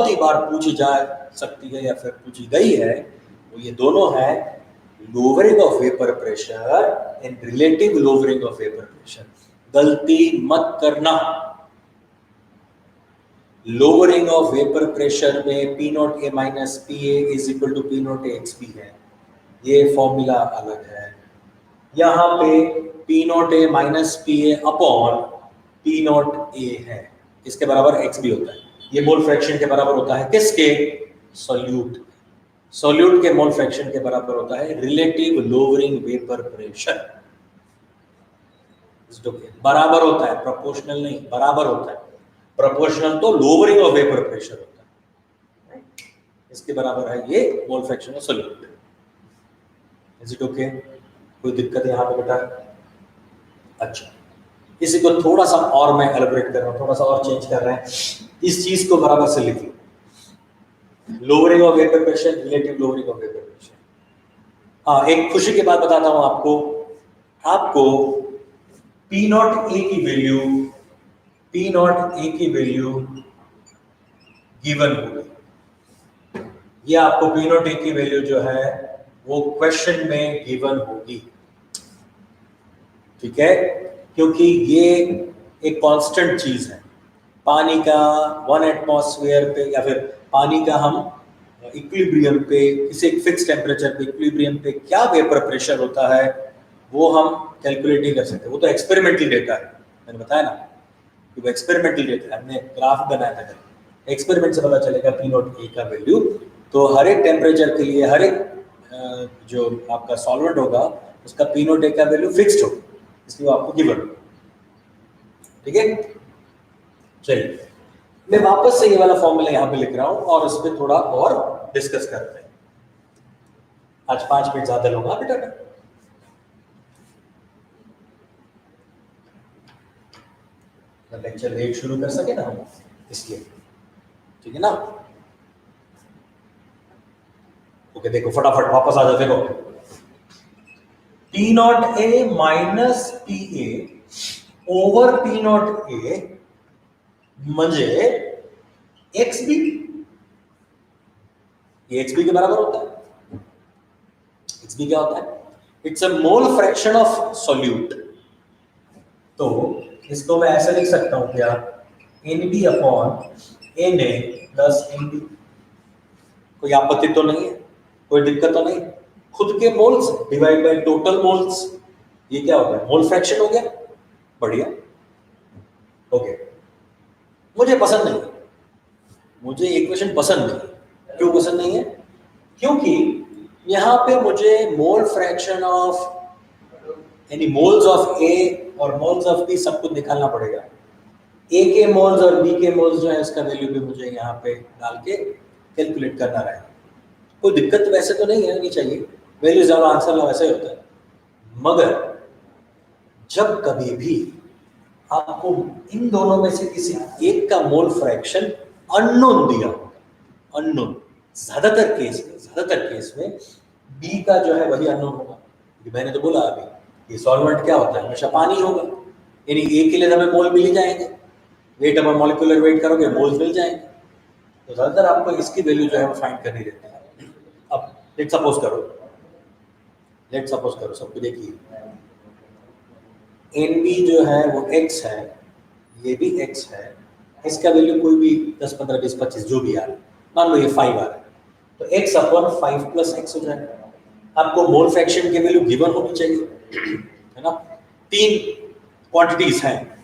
ही बार पूछी जा सकती है या फिर पूछी गई है, वो ये दोनों है lowering of vapor pressure and relative lowering of vapor pressure। गलती मत करना, लोअरिंग ऑफ वेपर प्रेशर में P not A minus PA is equal to P not A XP है, ये फॉर्मूला अलग है। यहाँ पे P not A minus PA upon P not A है, इसके बराबर एक्स भी होता है। ये मोल फ्रैक्शन के बराबर होता है किसके? सॉल्यूट। सॉल्यूट के मोल फ्रैक्शन के बराबर होता है रिलेटिव लोअरिंग वेपर प्रेशर। बराबर होता है, प्रोपोर्शनल नहीं, बराबर होता है। प्रोपोर्शनल तो लोअरिंग ऑफ वेपर प्रेशर होता है, इसके बराबर है ये मोल fraction of solute. Is it okay? कोई दिक्कत है यहाँ पे बेटा? अच्छा, इसी को थोड़ा सा और मैं एलिब्रेट कर रहा हूँ, थोड़ा सा और चेंज कर रहे हैं, इस चीज को बराबर से लिख लो। Lowering of vapour pressure, relative lowering of vapour pressure. हाँ, एक खुशी की बात बताता हूँ आपको पी नॉट ए की वैल्यू गिवन होगी। ये आपको पी नॉट ए की वैल्यू जो है वो क्वेश्चन में गिवन होगी, ठीक है? क्योंकि ये एक कांस्टेंट चीज है। पानी का 1 एटमॉस्फेयर पे या फिर पानी का हम इक्विलिब्रियम पे, किसी एक फिक्स टेम्परेचर पे इक्विलिब्रियम पे क्या वेपर प्रेशर होता है वो हम कैलकुलेट नहीं कर सकते। वो तो एक्सपेरिमेंटल डेटा है, मैंने बताया ना कि वो एक्सपेरिमेंटल डेटा है। हमने ग्राफ बनाया था, एक्सपेरिमेंट से पता चलेगा पी नॉट ए का वैल्यू। तो हर एक टेम्परेचर के लिए हर एक जो आपका सॉल्वेंट होगा उसका पी नॉट ए का वैल्यू फिक्स्ड होगा, इसलिए आपको गिवन, ठीक है? चलिए, मैं वापस से ये वाला फॉर्मूला यहां पे लिख रहा हूं और उस पर थोड़ा और डिस्कस करते हैं। आज 5 मिनट ज्यादा लूंगा बेटा, लेक्चर लेट शुरू कर सके ना हम, इसलिए, ठीक है ना? ओके, देखो फटाफट वापस आ जाओ। देखो P not A minus P A over P not a म्हणजे एक्स बी, ये एक्स बी के बराबर होता है। एक्स बी क्या होता है? It's a mole fraction of solute. तो इसको मैं ऐसे लिख सकता हूं क्या? NB upon NA plus NB। कोई आपत्ति तो नहीं है? कोई दिक्कत तो नहीं? खुद के moles divide by total moles, ये क्या होता है? मोल फ्रैक्शन हो गया। बढ़िया, ओके। मुझे पसंद नहीं है, मुझे इक्वेशन पसंद नहीं। क्यों पसंद नहीं है? क्योंकि यहां पे मुझे मोल फ्रैक्शन ऑफ यानी मोल्स ऑफ ए और मोल्स ऑफ बी सब कुछ निकालना पड़ेगा। ए के मोल्स और बी के मोल्स जो है उसका वैल्यू भी मुझे यहाँ पे डाल के कैलकुलेट करना रहेगा। कोई दिक्कत वैसे तो नहीं है, नहीं चाहिए, वैल्यू ज्यादा आंसर वैसे ही होता है। मगर जब कभी भी आपको इन दोनों में से किसी एक का मोल फ्रैक्शन अननोन दिया होगा, अननोन, ज्यादातर केस में बी का जो है वही अननोन होगा। मैंने तो बोला अभी ये सॉल्वेंट क्या होता है? हमेशा पानी होगा, यानी ए के लिए हमें मोल मिल ही जाएंगे। वेट अपॉन मॉलिक्यूलर वेट करोगे मोल्स मिल जाएंगे। तो ज्यादातर आपको इसकी वैल्यू जो है वो फाइंड करनी रहती है। अब लेट सपोज करो सबको देखिए, NB जो है वो x है, ये भी x है, इसका वैल्यू कोई भी 10, 15, 20, 25 जो भी आ रहा है, मान लो ये 5 आ रहा है, तो x अपॉन 5 प्लस x हो जाएगा। आपको मोल फ्रैक्शन की वैल्यू गिवन होनी चाहिए, है ना? 3 क्वांटिटीज हैं,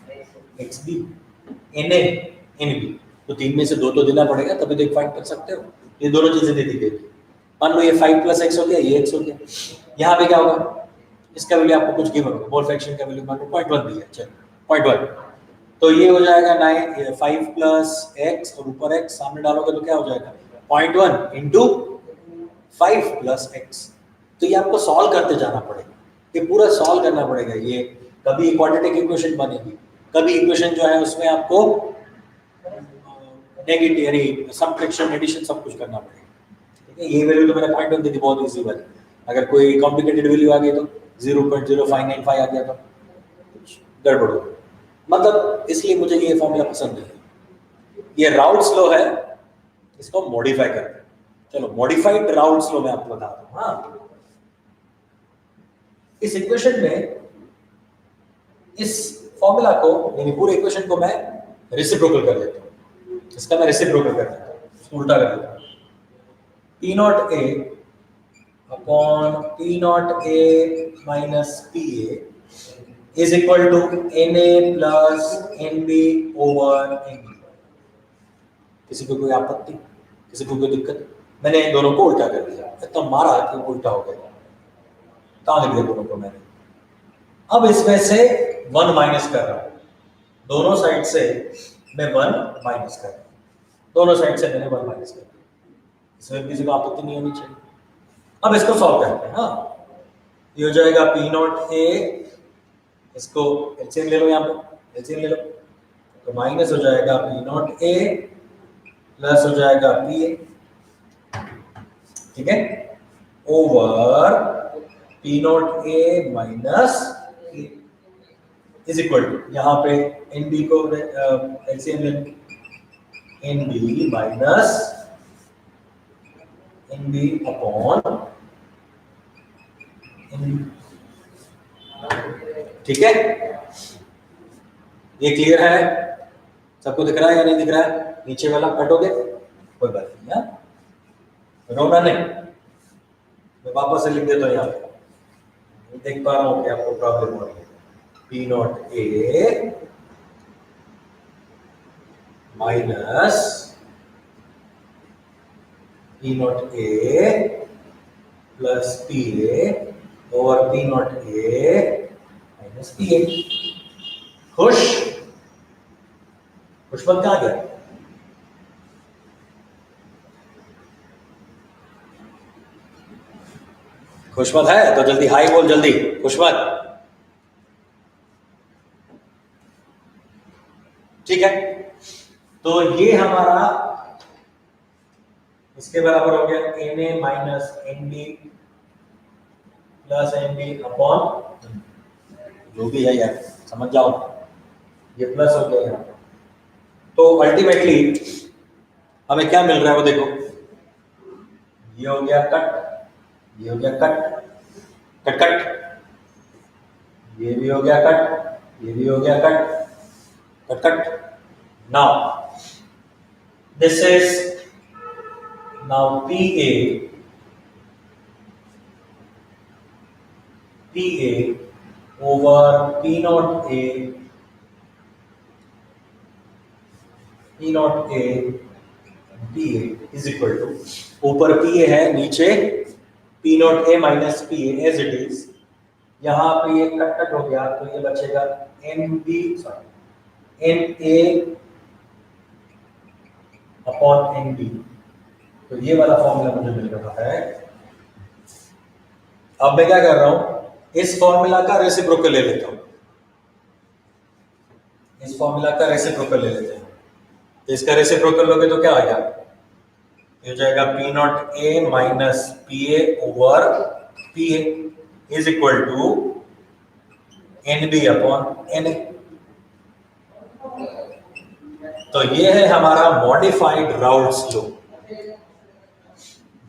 XB, Na, NB, तो 3 में से 2 तो देना पड़ेगा, तभी तो एक फाइंड कर सकते हो। ये दोनों चीजें दे दी गई। मान लो ये 5 प्लस x हो गया, ये x हो गया। यहाँ पे क्या होगा? इसका वैल्यू आपको कुछ गिवन होगा, मोल फ्रैक्शन का वैल्यू मान लो 0.1 दिया, चलो 0.1, तो ये हो जाएगा 5 प्लस x और ऊपर x सामने डालोगे तो क्या हो जाएगा? 0.1 इंटू 5 प्लस x। तो ये आपको सॉल्व करते जाना पड़ेगा, ये पूरा सॉल्व करना पड़ेगा। ये कभी क्वाड्रेटिक इक्वेशन बनेगी, कभी इक्वेशन जो है उसमें आपको नेगेटिव यानी सब्ट्रैक्शन एडिशन सब कुछ करना पड़ेगा, ठीक है? ये वैल्यू तो मैंने 0.1 दी थी, बहुत इजी वाली। अगर कोई कॉम्प्लिकेटेड वैल्यू आ गई तो 0.0595 आ गया तो गड़बड़ हो, मतलब इसलिए मुझे ये फॉर्मूला पसंद नहीं। ये राउल्स लॉ है, इसको मॉडिफाई करते हैं। चलो मॉडिफाइड राउल्स लॉ मैं आपको बता दूं। हाँ, इस इक्वेशन में इस फॉर्मूला को यानी पूरे इक्वेशन को मैं रेसिप्रोकल कर देता हूं। इसका मैं रेसिप्रोकल कर देता हूं, उल्टा कर देता हूं। P not A upon P not A minus PA is equal to NA plus NB over NB। किसी को कोई आपत्ति, किसी को कोई दिक्कत? मैंने इन दोनों को उल्टा कर दिया, इतना मारा कि उल्टा हो गया, कहाँ लिख दिया दोनों को मैंने। अब इसमें से 1 माइनस कर रहा हूं, दोनों साइड से मैं 1 माइनस कर रहा हूं, दोनों साइड से मैंने 1 माइनस कर दिया, इसमें किसी को आपत्ति नहीं होनी चाहिए। अब इसको सॉल्व करते हैं। हाँ, ये हो जाएगा पी नॉट ए, इसको एलसीएम ले लो, यहाँ पे एलसीएम ले लो, तो माइनस हो जाएगा पी नॉट ए प्लस हो जाएगा पी ए, ठीक है, over P not A minus is equal to, यहाँ पे एन बी को एलसीएम ले लो, N B minus N B upon, ठीक है, ये क्लियर है? सबको दिख रहा है या नहीं दिख रहा है? नीचे वाला कटोगे कोई बात नहीं, हाँ, रोना नहीं, मैं वापस से लिख देता हूँ यहाँ पे, देख पा रहा हूँ कि आपको प्रॉब्लम हो रही है। P not A minus P not a plus P A over P not A minus P ए। खुश? खुशमत कहाँ गया? खुशमत है तो जल्दी हाई बोल, जल्दी खुशमत, ठीक है। तो ये हमारा इसके बराबर हो गया N A minus N B plus N B upon, जो भी है यार समझ जाओ, ये प्लस हो गया यहाँ। तो अल्टीमेटली हमें क्या मिल रहा है वो देखो, ये हो गया कट, ये हो गया कट, कट कट, ये भी हो गया कट, ये भी हो गया cut, cut cut. Now this is now PA over P naught A PA is equal to, ऊपर PA है, नीचे P naught A minus PA as it is, यहाँ पे ये कट कट हो गया तो ये बचेगा NA अपॉन NB, तो ये वाला फॉर्मूला मुझे मिल रहा है। अब मैं क्या कर रहा हूं, इस फॉर्मूला का रेसिप्रोकल ले लेता हूं, इस फॉर्मूला का रेसिप्रोकल ले लेते हैं। तो इसका रेसिप्रोकल लोगे तो क्या आ गया, ये हो जाएगा P not A minus P A over P A is equal to N B upon N A. तो ये है हमारा मॉडिफाइड राउल्ट्स लॉ,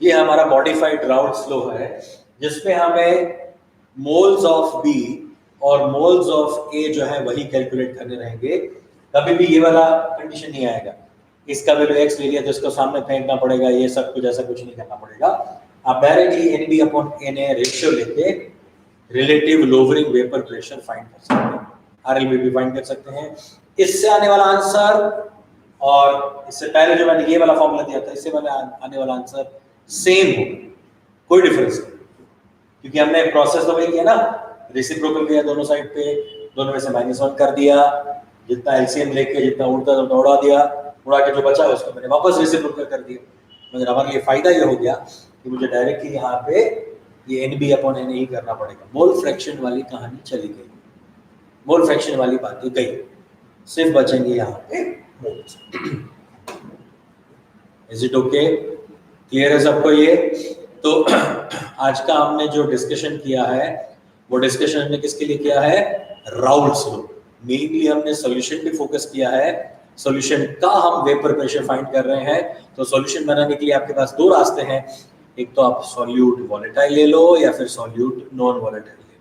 ये हमारा मॉडिफाइड राउल्ट्स लॉ है, जिसमें हमें मोल्स ऑफ बी और मोल्स ऑफ ए जो है वही कैलकुलेट करने रहेंगे। कभी भी ये वाला कंडीशन नहीं आएगा, इसका वैल्यू एक्स ले लिया तो इसको सामने फेंकना पड़ेगा, ये सब कुछ ऐसा कुछ नहीं करना पड़ेगा। आप directly N B upon N A ratio लेके relative lowering vapour pressure find कर सकते हैं, आरएलवी भी फाइंड कर सकते हैं। इससे आने वाला आंसर और इससे पहले जो मैंने ये वाला फॉर्मूला दिया था, इससे वाला आने वाला आंसर सेम हो, कोई डिफरेंस नहीं, क्योंकि हमने प्रोसेस तो वही किया ना, रेसिप्रोकल किया दोनों साइड पे, दोनों में से -1 कर दिया, जितना एलसीएम लेके जितना उड़ता था उड़ा दिया, उड़ा के जो बचा उसको मैंने वापस रेसिप्रोकल कर दिया। मगर हमारे लिए फायदा ये हो गया कि मुझे डायरेक्टली यहाँ पे ये एन बी अपॉन एन ही करना पड़ेगा। मोल फ्रैक्शन वाली कहानी चली गई, मोल फ्रैक्शन वाली बातें गई, सिर्फ बचेंगे यहाँ पे moles. Is it okay? Clear है सबको ये? तो आज का हमने जो डिस्कशन किया है वो डिस्कशन हमने किसके लिए किया है, राउल्ट्स लॉ। मेनली हमने सॉल्यूशन पे फोकस किया है, सॉल्यूशन का हम वेपर प्रेशर फाइंड कर रहे हैं। तो सॉल्यूशन बनाने के लिए आपके पास दो रास्ते हैं, एक तो आप सॉल्यूट वॉलेटाइल ले लो या फिर सॉल्यूट नॉन वॉलेटाइल ले लो।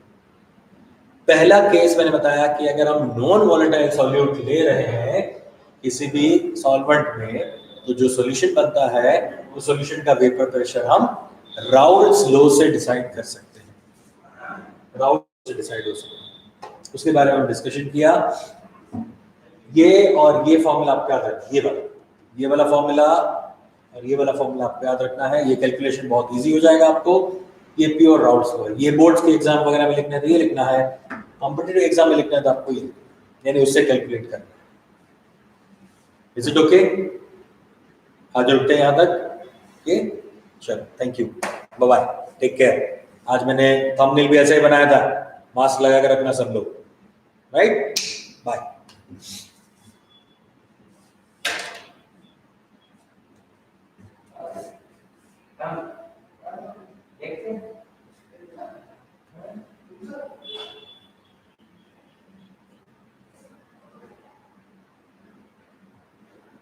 पहला केस मैंने बताया कि अगर हम नॉन वॉलेटाइल सॉल्यूट ले रहे हैं किसी भी सॉल्वेंट में, तो जो सॉल्यूशन बनता है उस सॉल्यूशन का वेपर प्रेशर हम राउल्ट्स लॉ से डिसाइड कर सकते हैं, राउल्ट्स से डिसाइड हो सकता है। उसके बारे में हम डिस्कशन किया। ये और ये फॉर्मूला आपका याद रखिए, ये वाला ये वाला फॉर्मूला और ये वाला फॉर्मूला आपको याद रखना है। ये कैलकुलेशन बहुत इजी हो जाएगा आपको। ये प्योर राउट्स को है, ये बोर्ड्स के एग्जाम वगैरह में लिखना है तो ये लिखना है, कॉम्पिटिटिव एग्जाम में लिखना है तो आपको ये यानी उससे कैलकुलेट करना है। Is it okay? आज रुकते हैं यहाँ तक। ये चलो, thank you, bye bye, take care. आज मैंने थंबनेल भी ऐसा ही बनाया था, मास्क लगा कर रखना सब लोग, राइट? बाय।
देखते हैं